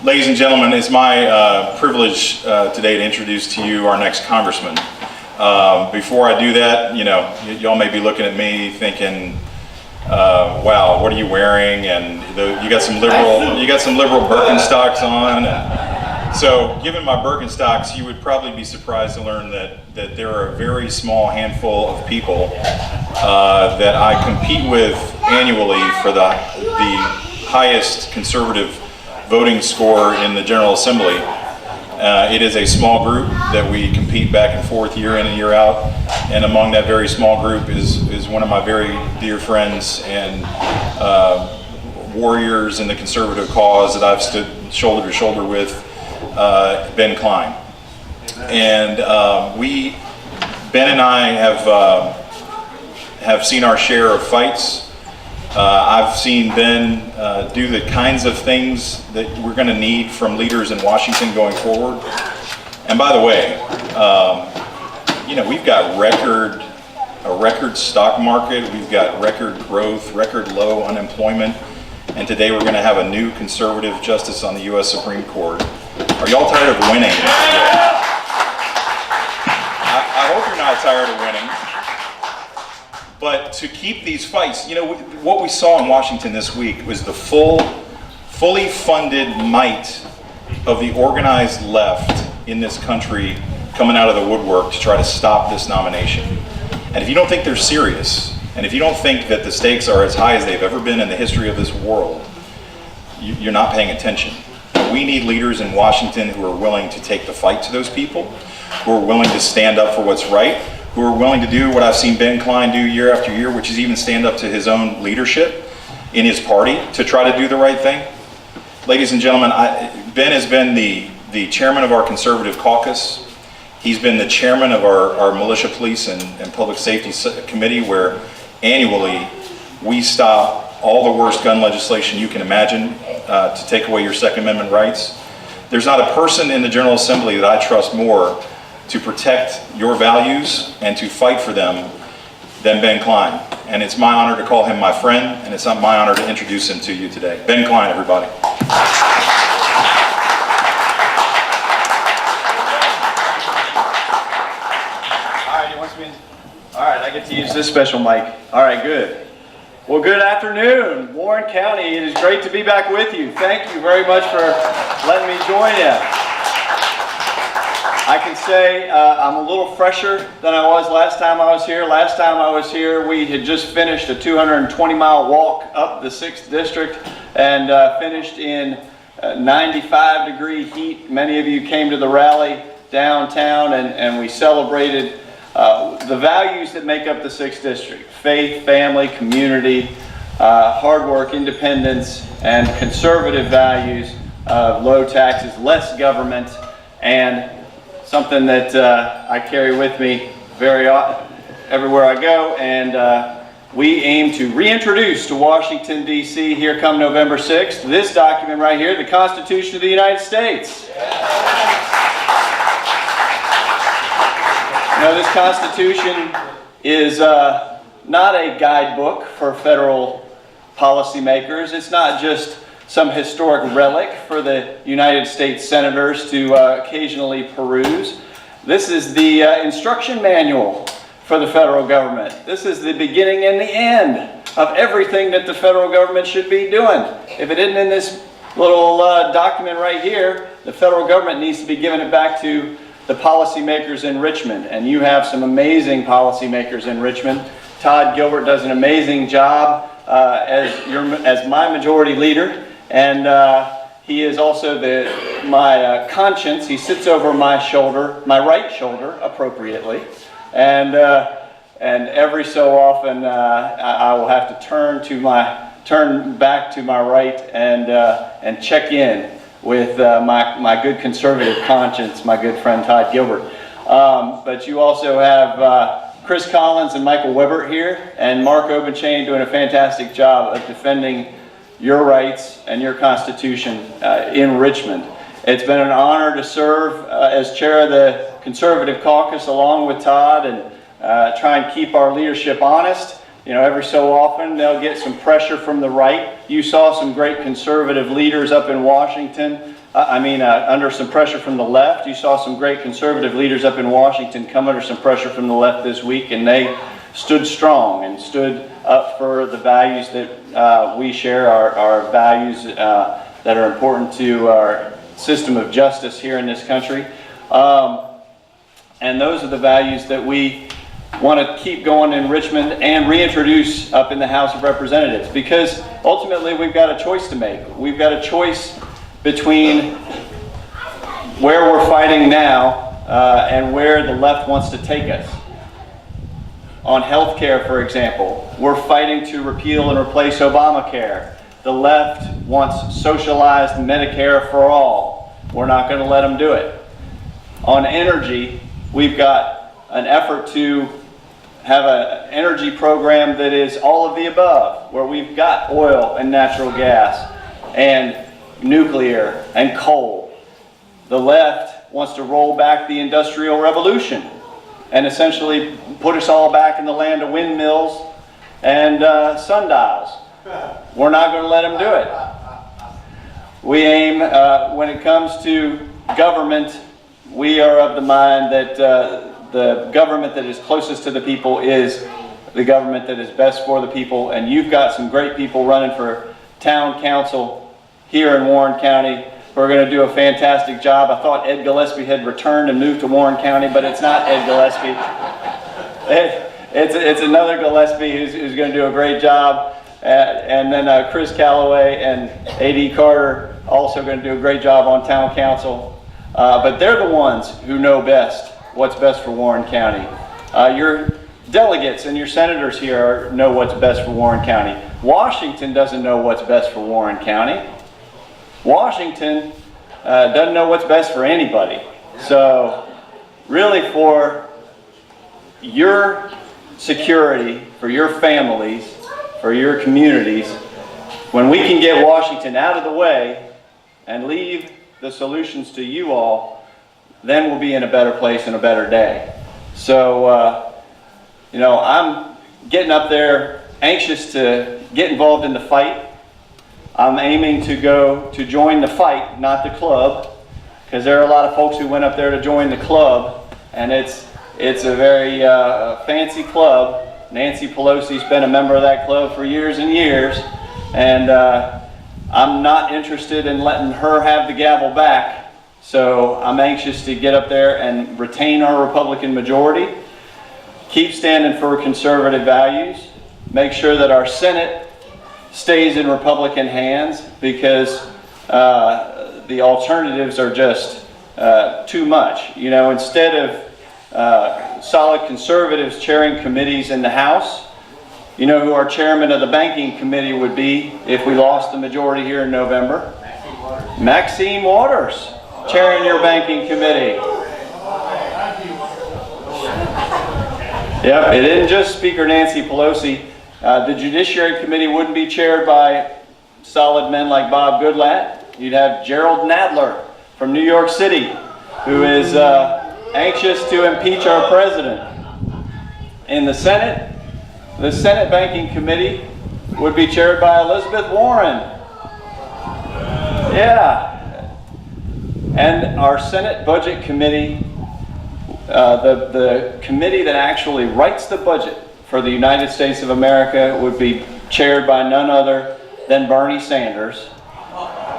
Ladies and gentlemen, it's my privilege today to introduce to you our next congressman. Before I do that, y'all may be looking at me thinking, wow, what are you wearing? And you got some liberal Birkenstocks on. And so, given my Birkenstocks, you would probably be surprised to learn that there are a very small handful of people that I compete with annually for the highest conservative voting score in the General Assembly. It is a small group that we compete back and forth year in and year out, and among that very small group is one of my very dear friends and warriors in the conservative cause that I've stood shoulder to shoulder with, Ben Cline. And Ben and I have seen our share of fights. I've seen Ben do the kinds of things that we're going to need from leaders in Washington going forward. And by the way, we've got a record stock market, we've got record growth, record low unemployment, and today we're going to have a new conservative justice on the U.S. Supreme Court. Are y'all tired of winning? I hope you're not tired of winning. But to keep these fights, what we saw in Washington this week was the fully funded might of the organized left in this country coming out of the woodwork to try to stop this nomination. And if you don't think they're serious, and if you don't think that the stakes are as high as they've ever been in the history of this world, you're not paying attention. We need leaders in Washington who are willing to take the fight to those people, who are willing to stand up for what's right, who are willing to do what I've seen Ben Cline do year after year, which is even stand up to his own leadership in his party to try to do the right thing. Ladies and gentlemen, Ben has been the chairman of our conservative caucus. He's been the chairman of our militia, police, and public safety committee, where annually we stop all the worst gun legislation you can imagine to take away your Second Amendment rights. There's not a person in the General Assembly that I trust more to protect your values and to fight for them than Ben Cline. And it's my honor to call him my friend, and it's my honor to introduce him to you today. Ben Cline, everybody. All right, I get to use this special mic. All right, good. Well, good afternoon, Warren County. It is great to be back with you. Thank you very much for letting me join you. I can say I'm a little fresher than I was last time I was here. Last time I was here, we had just finished a 220-mile walk up the 6th District and finished in 95-degree heat. Many of you came to the rally downtown, and we celebrated the values that make up the 6th District: faith, family, community, hard work, independence, and conservative values of low taxes, less government, and something that I carry with me everywhere I go, and we aim to reintroduce to Washington, D.C. here come November 6th, this document right here, the Constitution of the United States. This Constitution is not a guidebook for federal policymakers. It's not just some historic relic for the United States senators to occasionally peruse. This is the instruction manual for the federal government. This is the beginning and the end of everything that the federal government should be doing. If it isn't in this little document right here, the federal government needs to be giving it back to the policymakers in Richmond. And you have some amazing policymakers in Richmond. Todd Gilbert does an amazing job as my majority leader. And he is also my conscience. He sits over my shoulder, my right shoulder, appropriately. And every so often, I will have to turn back to my right and check in with my good conservative conscience, my good friend Todd Gilbert. But you also have Chris Collins and Michael Weber here, and Mark Obenchain doing a fantastic job of defending your rights and your Constitution in Richmond. It's been an honor to serve as chair of the Conservative Caucus along with Todd and try and keep our leadership honest, You know, every so often they'll get some pressure from the right. You saw some great conservative leaders up in Washington. Under some pressure from the left. You saw some great conservative leaders up in Washington come under some pressure from the left this week, and they stood strong and stood up for the values that we share, our values that are important to our system of justice here in this country. And those are the values that we want to keep going in Richmond and reintroduce up in the House of Representatives, because ultimately we've got a choice to make. We've got a choice between where we're fighting now and where the left wants to take us. On health care, for example, we're fighting to repeal and replace Obamacare. The left wants socialized Medicare for all. We're not going to let them do it. On energy, we've got an effort to have an energy program that is all of the above, where we've got oil and natural gas and nuclear and coal. The left wants to roll back the Industrial Revolution and essentially put us all back in the land of windmills and sundials. We're not going to let them do it. We aim, when it comes to government, we are of the mind that the government that is closest to the people is the government that is best for the people. And you've got some great people running for town council here in Warren County who are going to do a fantastic job. I thought Ed Gillespie had returned and moved to Warren County, but it's not Ed Gillespie. It's another Gillespie who's going to do a great job. And then Chris Calloway and A.D. Carter also going to do a great job on town council. But they're the ones who know best what's best for Warren County. Your delegates and your senators here know what's best for Warren County. Washington doesn't know what's best for Warren County. Washington doesn't know what's best for anybody. So really, for your security, for your families, for your communities, when we can get Washington out of the way and leave the solutions to you all, then we'll be in a better place and a better day. So, I'm getting up there anxious to get involved in the fight. I'm aiming to go to join the fight, not the club, because there are a lot of folks who went up there to join the club, and it's a very fancy club. Nancy Pelosi's been a member of that club for years and years, and I'm not interested in letting her have the gavel back. So I'm anxious to get up there and retain our Republican majority, keep standing for conservative values, make sure that our Senate stays in Republican hands, because the alternatives are just too much. Instead of solid conservatives chairing committees in the House, you know who our chairman of the banking committee would be if we lost the majority here in November? Maxine Waters, chairing your banking committee. Yep, it isn't just Speaker Nancy Pelosi. The Judiciary Committee wouldn't be chaired by solid men like Bob Goodlatte. You'd have Gerald Nadler from New York City, who is anxious to impeach our president. In the Senate Banking Committee would be chaired by Elizabeth Warren. Yeah. And our Senate Budget Committee, the committee that actually writes the budget for the United States of America, would be chaired by none other than Bernie Sanders.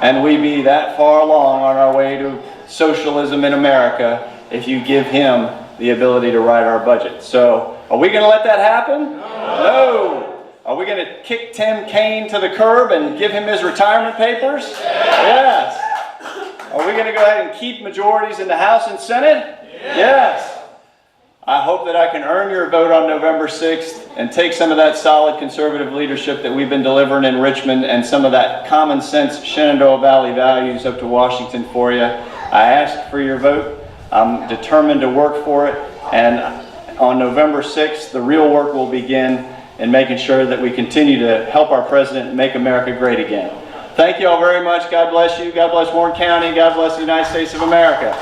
And we'd be that far along on our way to socialism in America if you give him the ability to write our budget. So, are we going to let that happen? No. Are we going to kick Tim Kaine to the curb and give him his retirement papers? Yes. Are we going to go ahead and keep majorities in the House and Senate? Yes. I hope that I can earn your vote on November 6th and take some of that solid conservative leadership that we've been delivering in Richmond and some of that common sense Shenandoah Valley values up to Washington for you. I ask for your vote. I'm determined to work for it. And on November 6th, the real work will begin in making sure that we continue to help our president make America great again. Thank you all very much. God bless you. God bless Warren County. God bless the United States of America.